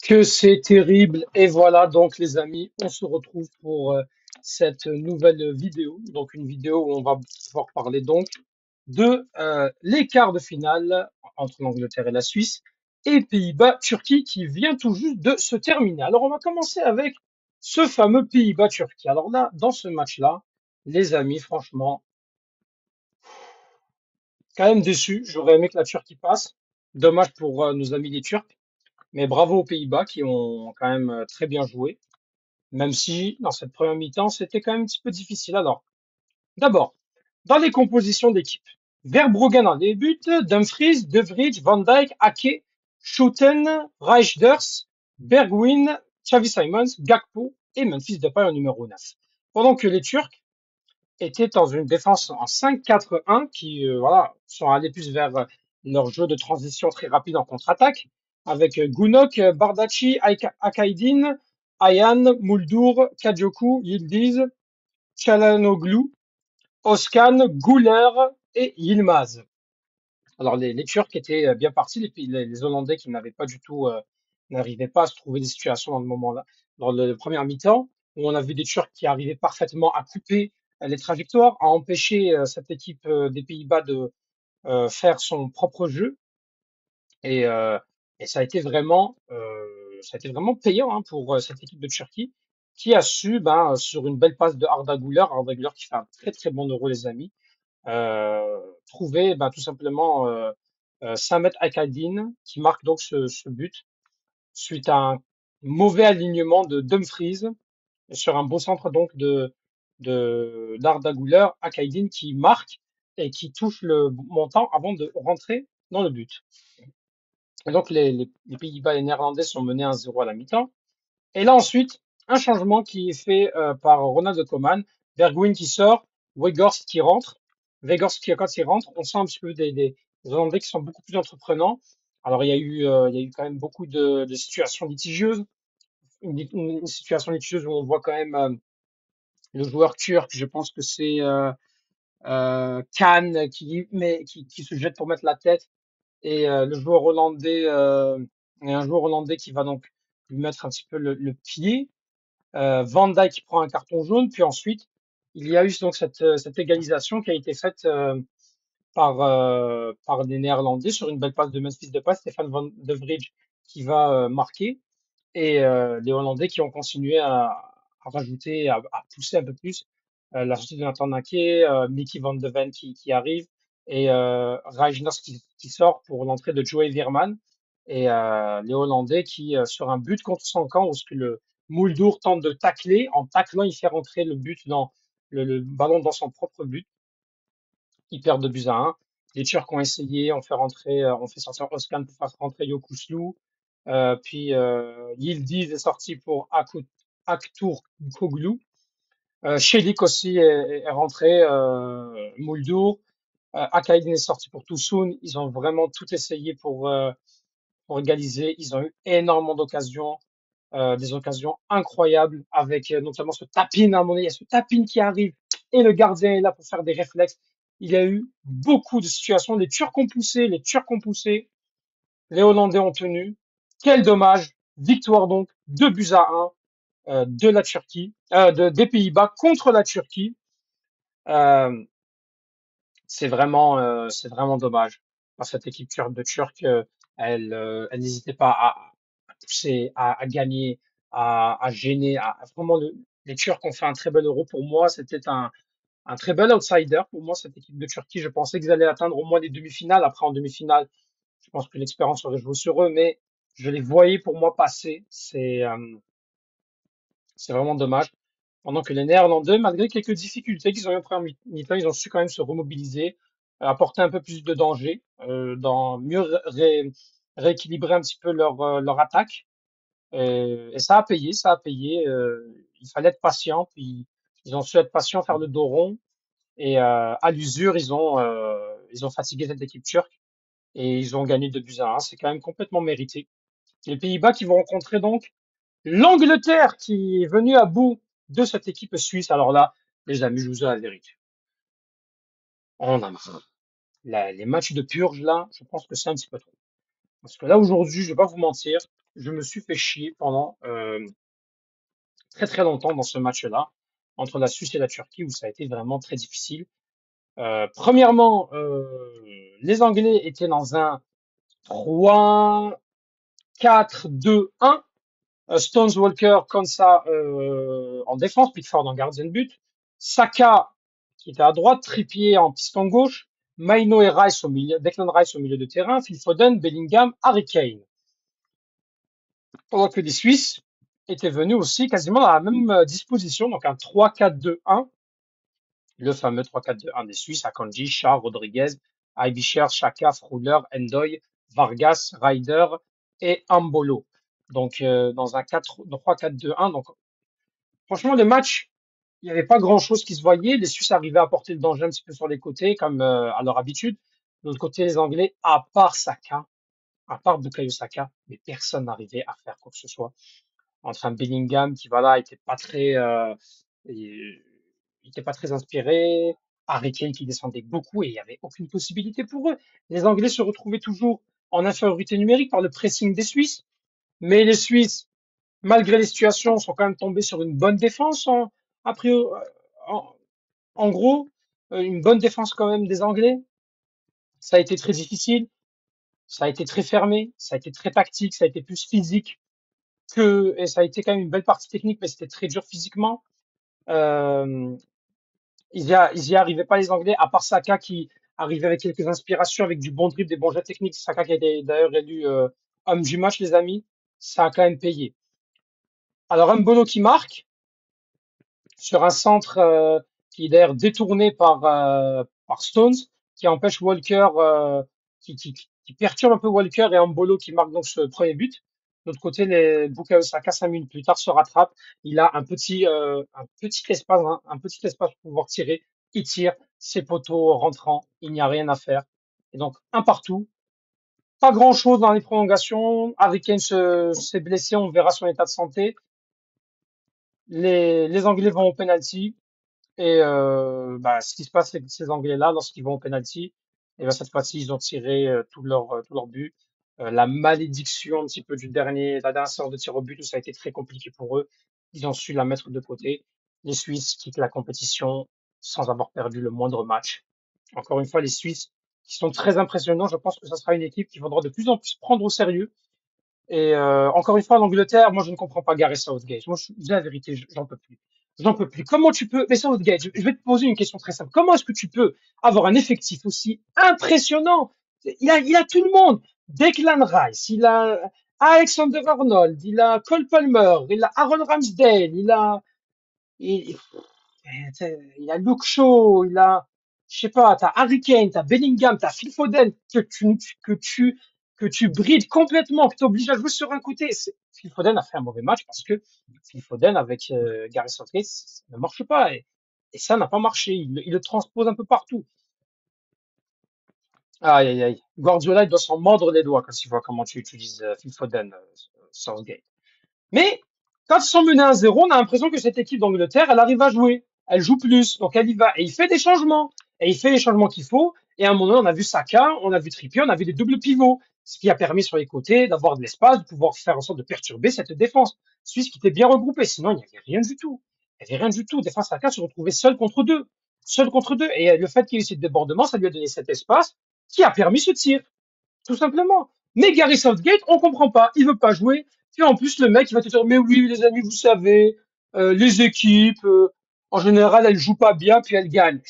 Que c'est terrible. Et voilà donc les amis, on se retrouve pour cette nouvelle vidéo. Donc une vidéo où on va pouvoir parler donc de les quarts de finale entre l'Angleterre et la Suisse et Pays-Bas-Turquie qui vient tout juste de se terminer. Alors on va commencer avec ce fameux Pays-Bas-Turquie. Alors là, dans ce match-là, les amis, franchement, quand même déçu. J'aurais aimé que la Turquie passe. Dommage pour nos amis les Turcs. Mais bravo aux Pays-Bas qui ont quand même très bien joué. Même si, dans cette première mi-temps, c'était quand même un petit peu difficile. Alors, d'abord, dans les compositions d'équipe, Verbruggen en début, Dumfries, De Vrij, Van Dijk, Ake, Schouten, Reijnders, Bergwijn, Xavi Simons, Gakpo et Memphis Depay en numéro 9. Pendant que les Turcs étaient dans une défense en 5-4-1 qui voilà, sont allés plus vers leur jeu de transition très rapide en contre-attaque avec Gunok, Bardacci, Akaydin, Ayan, Muldur, Kadioku, Yildiz, Çalhanoğlu, Özkan, Güler et Yilmaz. Alors les Turcs étaient bien partis, les Hollandais qui n'avaient pas du tout, n'arrivaient pas à se trouver des situations dans le moment-là, dans le premier mi-temps, où on a vu des Turcs qui arrivaient parfaitement à couper les trajectoires, à empêcher cette équipe des Pays-Bas de faire son propre jeu. Et, euh, et ça a été vraiment payant hein, pour cette équipe de Turquie qui a su, ben, sur une belle passe de Arda Güler qui fait un très très bon euro les amis, trouver ben, tout simplement Samet Akaydin qui marque donc ce but suite à un mauvais alignement de Dumfries sur un beau centre donc de d'Arda Güler, Akaydin qui marque et qui touche le montant avant de rentrer dans le but. Et donc les Pays-Bas et les Néerlandais sont menés 1-0 à la mi-temps. Et là ensuite, un changement qui est fait par Ronald Koeman, Bergwijn qui sort, Weghorst qui rentre. Weghorst qui quand il rentre, on sent un petit peu des Hollandais qui sont beaucoup plus entreprenants. Alors il y a eu quand même beaucoup de situations litigieuses, une situation litigieuse où on voit quand même le joueur turc, je pense que c'est Khan qui se jette pour mettre la tête et le joueur hollandais et un joueur hollandais qui va donc lui mettre un petit peu le pied. Van Dijk qui prend un carton jaune, puis ensuite il y a eu donc cette égalisation qui a été faite par des Néerlandais sur une belle passe de Memphis Depay, Stefan van de Vrij qui va marquer et les Hollandais qui ont continué à rajouter, à pousser un peu plus la sortie de Nathan Ake, Mickey van de Ven qui arrive et Reijnders qui sort pour l'entrée de Joey Veerman et les Hollandais qui sur un but contre son camp où ce que le Muldur tente de tacler en taclant il fait rentrer le but dans le ballon dans son propre but, ils perdent 2-1. Les Turcs ont essayé, on fait sortir Özkan pour faire rentrer Yokuslu. Puis Yildiz est sorti pour Aktur Koglu. Çelik aussi est rentré. Muldur. Akaydin est sorti pour Toussoun. Ils ont vraiment tout essayé pour égaliser. Ils ont eu énormément d'occasions, des occasions incroyables avec notamment ce tapin à un moment donné. Il y a ce tapin qui arrive et le gardien est là pour faire des réflexes. Il y a eu beaucoup de situations. Les Turcs ont poussé, les Hollandais ont tenu. Quel dommage. Victoire donc, 2-1 de la Turquie, des Pays-Bas contre la Turquie. Euh, c'est vraiment dommage. Parce que cette équipe de Turcs, elle n'hésitait pas à pousser, à gagner, à gêner. Vraiment, les Turcs ont fait un très bel euro. Pour moi, c'était un très bel outsider. Pour moi, cette équipe de Turquie, je pensais qu'ils allaient atteindre au moins les demi-finales. Après, en demi-finale, je pense que l'expérience aurait joué sur eux, mais je les voyais pour moi passer. C'est vraiment dommage. Pendant que les Néerlandais, malgré quelques difficultés qu'ils ont eu en première mi-temps, ils ont su quand même se remobiliser, apporter un peu plus de danger, mieux rééquilibrer un petit peu leur attaque. Et ça a payé, ça a payé. Il fallait être patient, puis ils ont su être patients, faire le dos rond. Et à l'usure, ils ont fatigué cette équipe turque et ils ont gagné 2-1. C'est quand même complètement mérité. Les Pays-Bas qui vont rencontrer donc l'Angleterre qui est venue à bout de cette équipe suisse. Alors là, les amis, je vous ai la vérité. On a marre. Les matchs de purge, là, je pense que c'est un petit peu trop. Parce que là, aujourd'hui, je vais pas vous mentir. je me suis fait chier pendant très très longtemps dans ce match-là, entre la Suisse et la Turquie, où ça a été vraiment très difficile. Premièrement, les Anglais étaient dans un 3-4-2-1. Stones, Walker, Konsa en défense, Pickford en gardien de but, Saka qui était à droite, Trippier en piston gauche, Maino et Rice au milieu, Declan Rice au milieu de terrain, Phil Foden, Bellingham, Harry Kane. Pendant que les Suisses étaient venus aussi quasiment à la même disposition, donc un 3-4-2-1, le fameux 3-4-2-1 des Suisses, Akanji, Schär, Rodriguez, Aibischer, Xhaka, Freuler, Endoy, Vargas, Ryder et Ambolo. Donc dans un 3-4-2-1, donc franchement, le match, il n'y avait pas grand-chose qui se voyait. Les Suisses arrivaient à porter le danger un petit peu sur les côtés, comme à leur habitude. De l'autre côté, les Anglais, à part Saka, à part Bukayo Saka, mais personne n'arrivait à faire quoi que ce soit. Entre un Bellingham qui, voilà, il il était pas très inspiré, Harry Kane qui descendait beaucoup et il n'y avait aucune possibilité pour eux. Les Anglais se retrouvaient toujours en infériorité numérique par le pressing des Suisses, mais les Suisses, malgré les situations, sont quand même tombés sur une bonne défense. A priori, en, en gros, une bonne défense quand même des Anglais. Ça a été très difficile, ça a été très fermé, ça a été très tactique, ça a été plus physique et ça a été quand même une belle partie technique, mais c'était très dur physiquement. Euh, ils y arrivaient pas les Anglais, à part Saka qui arrivait avec quelques inspirations, avec du bon dribble, des bons jets techniques. Saka qui a été d'ailleurs élu homme du match, les amis. Ça a quand même payé. Alors, un Mbolo qui marque, sur un centre qui est d'ailleurs détourné par Stones, qui empêche Walker, qui perturbe un peu Walker et Ambolo qui marque donc ce premier but. De l'autre côté, Bukayo Saka, 5 minutes plus tard, se rattrape. Il a un petit espace, un petit espace pour pouvoir tirer. Il tire, ses poteaux rentrant, il n'y a rien à faire. Et donc, un partout. Pas grand chose dans les prolongations. Harry Kane s'est blessé, on verra son état de santé. Les Anglais vont au penalty. Et bah, ce qui se passe, c'est que ces Anglais-là, lorsqu'ils vont au penalty, et ben cette fois-ci, ils ont tiré tout leur but. La malédiction un petit peu la dernière séance de tir au but où ça a été très compliqué pour eux, ils ont su la mettre de côté. Les Suisses quittent la compétition sans avoir perdu le moindre match. Encore une fois, les Suisses qui sont très impressionnants. Je pense que ça sera une équipe qui faudra de plus en plus prendre au sérieux. Et encore une fois, l'Angleterre, moi je ne comprends pas Gareth Southgate. Moi, je dis la vérité, j'en peux plus. J'en peux plus. Comment tu peux... Mais Southgate, je vais te poser une question très simple. Comment est-ce que tu peux avoir un effectif aussi impressionnant? Il a tout le monde. Declan Rice, il a Alexander Arnold, il a Cole Palmer, il a Aaron Ramsdale, il, il a Luke Shaw, je sais pas, t'as Harry Kane, t'as Bellingham, t'as Phil Foden, que tu, que tu brides complètement, que t'obliges à jouer sur un côté. Phil Foden a fait un mauvais match parce que Phil Foden avec Gareth Southgate, ça ne marche pas. Et ça n'a pas marché. Il le transpose un peu partout. Aïe, aïe, aïe. Guardiola, il doit s'en mordre les doigts quand il voit comment tu utilises Phil Foden, Southgate. Mais quand ils sont menés 1-0, on a l'impression que cette équipe d'Angleterre, elle arrive à jouer. Elle joue plus, donc elle y va. Et il fait des changements. Et il fait les changements qu'il faut. Et à un moment, on a vu Saka, on a vu Trippier, on a vu des doubles pivots. Ce qui a permis sur les côtés d'avoir de l'espace, de pouvoir faire en sorte de perturber cette défense suisse qui était bien regroupée. Sinon, il n'y avait rien du tout. Il n'y avait rien du tout. Défense Saka se retrouvait seul contre deux. Seul contre deux. Et le fait qu'il y ait eu ce débordement, ça lui a donné cet espace qui a permis ce tir tout simplement. Mais Gary Southgate, on comprend pas, il veut pas jouer. Puis en plus, le mec, il va te dire, mais oui, les amis, vous savez, les équipes, en général, elles jouent pas bien, puis elles gagnent.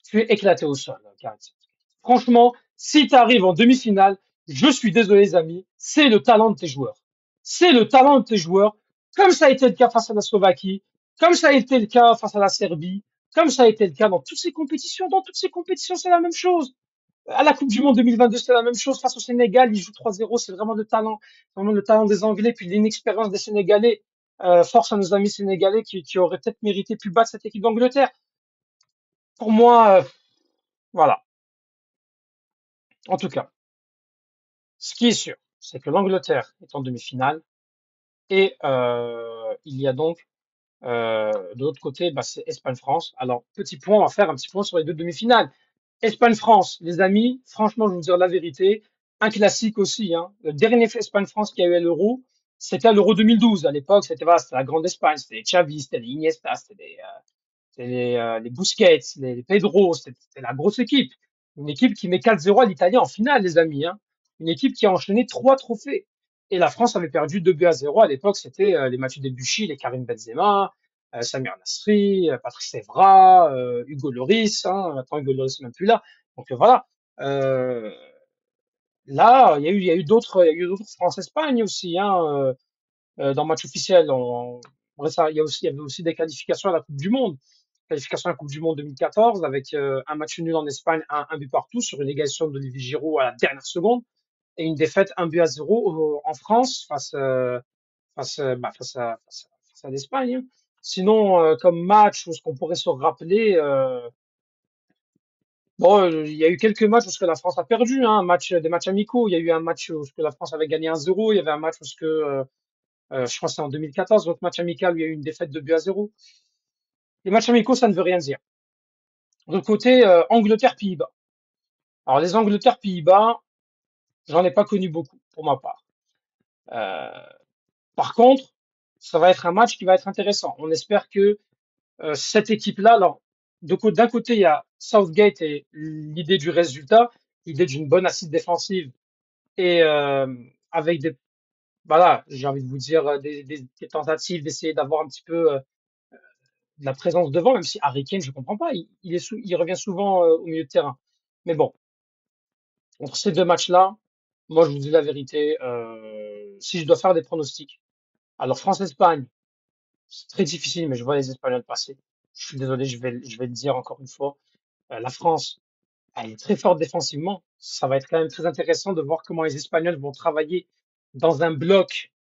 Tu es éclaté au sol, Gary Southgate. Franchement, si tu arrives en demi-finale, je suis désolé, les amis, c'est le talent de tes joueurs. C'est le talent de tes joueurs, comme ça a été le cas face à la Slovaquie, comme ça a été le cas face à la Serbie, comme ça a été le cas dans toutes ces compétitions. Dans toutes ces compétitions, c'est la même chose. À la Coupe du Monde 2022, c'était la même chose face au Sénégal. Ils jouent 3-0. C'est vraiment le talent, vraiment le talent des Anglais, puis l'inexpérience des Sénégalais. Force à nos amis sénégalais qui auraient peut-être mérité plus bas de cette équipe d'Angleterre. Pour moi, voilà. En tout cas, ce qui est sûr, c'est que l'Angleterre est en demi-finale et il y a donc de l'autre côté, bah, c'est Espagne-France. Alors, petit point, on va faire un petit point sur les deux demi-finales. Espagne-France, les amis, franchement, je vais vous dire la vérité. un classique aussi, hein. Le dernier Espagne-France qui a eu à l'Euro, c'était à l'Euro 2012. À l'époque, c'était voilà, c'était la grande Espagne. C'était les Xavi, c'était les Iniesta, c'était les Busquets, les Pedro. C'était la grosse équipe. Une équipe qui met 4-0 à l'Italie en finale, les amis, hein. Une équipe qui a enchaîné 3 trophées. Et la France avait perdu 2-0 à l'époque. C'était les Mathieu Debuchy, les Karim Benzema, Samir Nasri, Patrice Evra, Hugo Lloris. Hein. Attends, Hugo Lloris n'est même plus là. Donc voilà. Euh, Là, il y a eu d'autres France-Espagne aussi, hein, dans le match officiel. Il y avait aussi des qualifications à la Coupe du Monde. Qualification à la Coupe du Monde 2014 avec un match nul en Espagne, un but partout sur une égalisation d'Olivier Giroud à la dernière seconde et une défaite 1-0 en France face à l'Espagne, hein. Sinon, comme match, où ce qu'on pourrait se rappeler, bon, il y a eu quelques matchs où ce que la France a perdu, hein, des matchs amicaux. Il y a eu un match où ce que la France avait gagné 1-0. Il y avait un match où ce que, je crois que c'est en 2014, votre match amical où il y a eu une défaite de 2-0. Les matchs amicaux, ça ne veut rien dire. De l'autre côté, Angleterre-Pays-Bas. Alors, les Angleterre-Pays-Bas, j'en ai pas connu beaucoup, pour ma part. Euh, Par contre, ça va être un match qui va être intéressant. On espère que cette équipe-là, alors, d'un côté, il y a Southgate et l'idée du résultat, l'idée d'une bonne assise défensive et avec voilà, j'ai envie de vous dire des tentatives d'essayer d'avoir un petit peu de la présence devant, même si Harry Kane, je comprends pas, il revient souvent au milieu de terrain. Mais bon, entre ces deux matchs-là, moi je vous dis la vérité, si je dois faire des pronostics, alors France-Espagne, c'est très difficile, mais je vois les Espagnols passer. Je suis désolé, je vais le dire encore une fois. La France, elle est très forte défensivement. Ça va être quand même très intéressant de voir comment les Espagnols vont travailler dans un bloc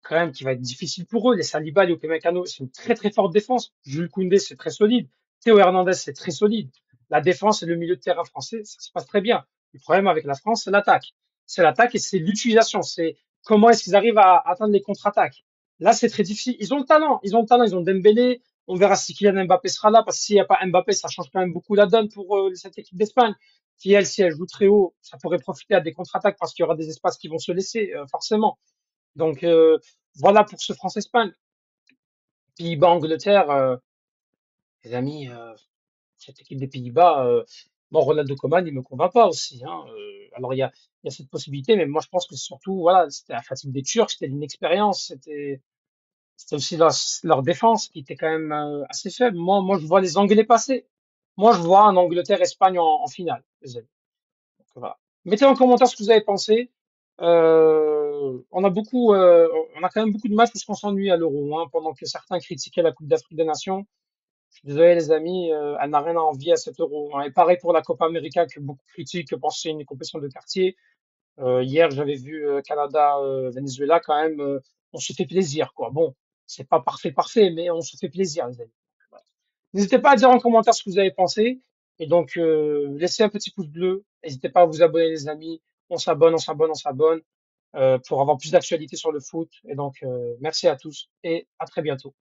quand même qui va être difficile pour eux. Les Saliba, les Upamecano, c'est une très très forte défense. Jules Koundé, c'est très solide. Théo Hernandez, c'est très solide. La défense et le milieu de terrain français, ça se passe très bien. Le problème avec la France, c'est l'attaque. C'est l'attaque et c'est l'utilisation. C'est comment est-ce qu'ils arrivent à atteindre les contre-attaques. Là, c'est très difficile. Ils ont le talent. Ils ont le talent. Ils ont Dembélé. On verra si Kylian Mbappé sera là, parce que s'il n'y a pas Mbappé, ça change quand même beaucoup la donne pour cette équipe d'Espagne, qui elle, si elle joue très haut, ça pourrait profiter à des contre-attaques parce qu'il y aura des espaces qui vont se laisser, forcément. Donc voilà pour ce France-Espagne. Pays-Bas-Angleterre, les amis, cette équipe des Pays-Bas, bon, Ronaldo Koeman, il me convainc pas aussi, hein. Alors il y a cette possibilité, mais moi je pense que surtout, voilà, c'était la fatigue des Turcs, c'était l'inexpérience, c'était aussi leur défense qui était quand même assez faible. Moi je vois les Anglais passer. Moi je vois un Angleterre-Espagne en finale, les amis. Donc, voilà. Mettez en commentaire ce que vous avez pensé. On a quand même beaucoup de matchs où on s'ennuie à l'Euro, hein, pendant que certains critiquaient la Coupe d'Afrique des Nations. Je suis désolé, les amis, elle n'a rien à envier à cet Euro, hein. Et pareil pour la Copa América que beaucoup critiquent, que pensent que c'est une compétition de quartier. Hier, j'avais vu Canada-Venezuela, quand même, on se fait plaisir, quoi. Bon, c'est pas parfait, parfait, mais on se fait plaisir, les amis. Voilà. N'hésitez pas à dire en commentaire ce que vous avez pensé. Et donc, laissez un petit pouce bleu. N'hésitez pas à vous abonner, les amis. On s'abonne, on s'abonne, on s'abonne, pour avoir plus d'actualités sur le foot. Et donc, merci à tous et à très bientôt.